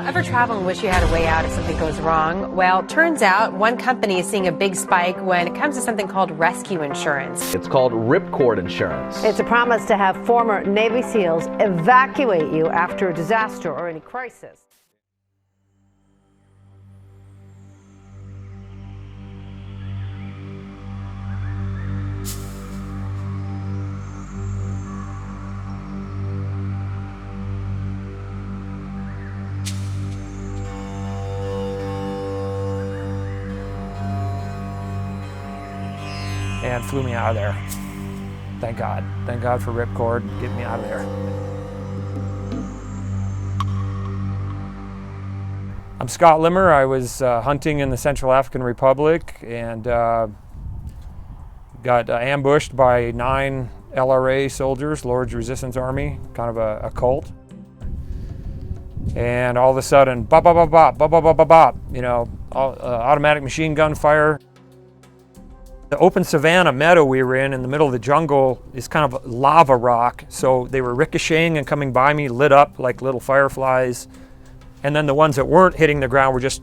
Ever travel and wish you had a way out if something goes wrong? Well, turns out one company is seeing a big spike when it comes to something called rescue insurance. It's called ripcord insurance. It's a promise to have former Navy SEALs evacuate you after a disaster or any crisis. And flew me out of there. Thank God. Thank God for ripcord getting me out of there. I'm Scott Limmer. I was hunting in the Central African Republic and got ambushed by 9 LRA soldiers, Lord's Resistance Army, kind of a cult. And all of a sudden, bop, bop, bop, bop, bop, bop, bop, bop, bop, you know, automatic machine gun fire. The open savanna meadow we were in the middle of the jungle is kind of lava rock, so they were ricocheting and coming by me, lit up like little fireflies. And then the ones that weren't hitting the ground were just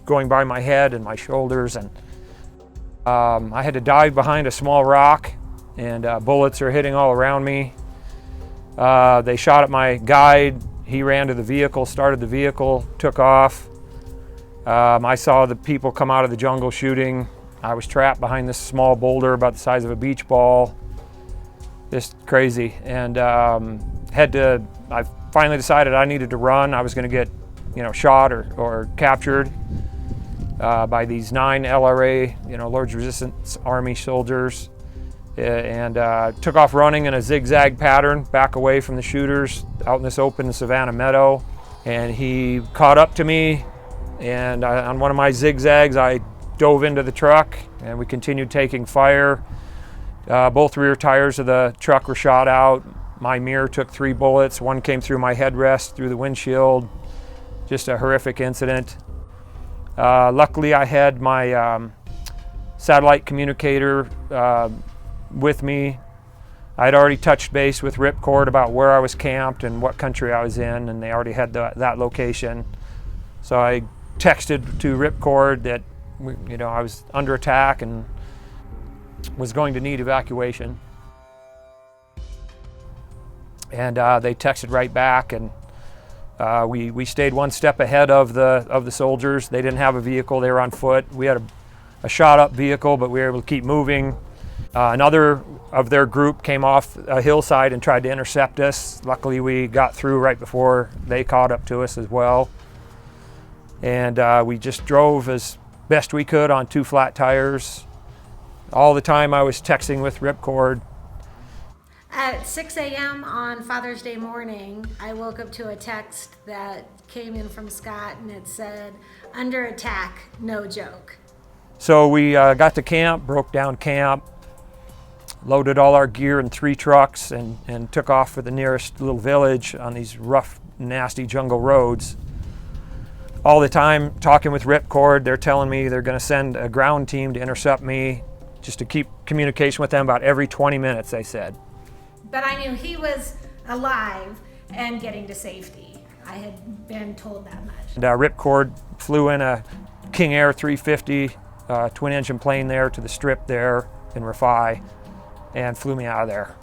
going by my head and my shoulders. And I had to dive behind a small rock, and bullets are hitting all around me. They shot at my guide. He ran to the vehicle, started the vehicle, took off. I saw the people come out of the jungle shooting. I was trapped behind this small boulder about the size of a beach ball. Just crazy. And I finally decided I needed to run. I was going to get, shot or captured by these 9 LRA, Lord's Resistance Army soldiers, and took off running in a zigzag pattern back away from the shooters out in this open savanna meadow. And he caught up to me, and on one of my zigzags, I dove into the truck, and we continued taking fire. Both rear tires of the truck were shot out. My mirror took 3 bullets. One came through my headrest, through the windshield. Just a horrific incident. Luckily, I had my satellite communicator with me. I had already touched base with Ripcord about where I was camped and what country I was in, and they already had that location. So I texted to Ripcord that I was under attack and was going to need evacuation. And they texted right back, and we stayed one step ahead of the soldiers. They didn't have a vehicle, they were on foot. We had a shot up vehicle, but we were able to keep moving. Another of their group came off a hillside and tried to intercept us. Luckily we got through right before they caught up to us as well. And we just drove as best we could on 2 flat tires. All the time I was texting with Ripcord. At 6 a.m. on Father's Day morning, I woke up to a text that came in from Scott, and it said, "Under attack, no joke." So we got to camp, broke down camp, loaded all our gear in 3 trucks, and took off for the nearest little village on these rough, nasty jungle roads. All the time talking with Ripcord, they're telling me they're going to send a ground team to intercept me, just to keep communication with them about every 20 minutes, they said. But I knew he was alive and getting to safety. I had been told that much. And Ripcord flew in a King Air 350 twin engine plane there to the strip there in Rafai and flew me out of there.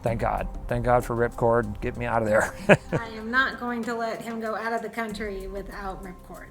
Thank God. Thank God for Ripcord. Get me out of there. I am not going to let him go out of the country without Ripcord.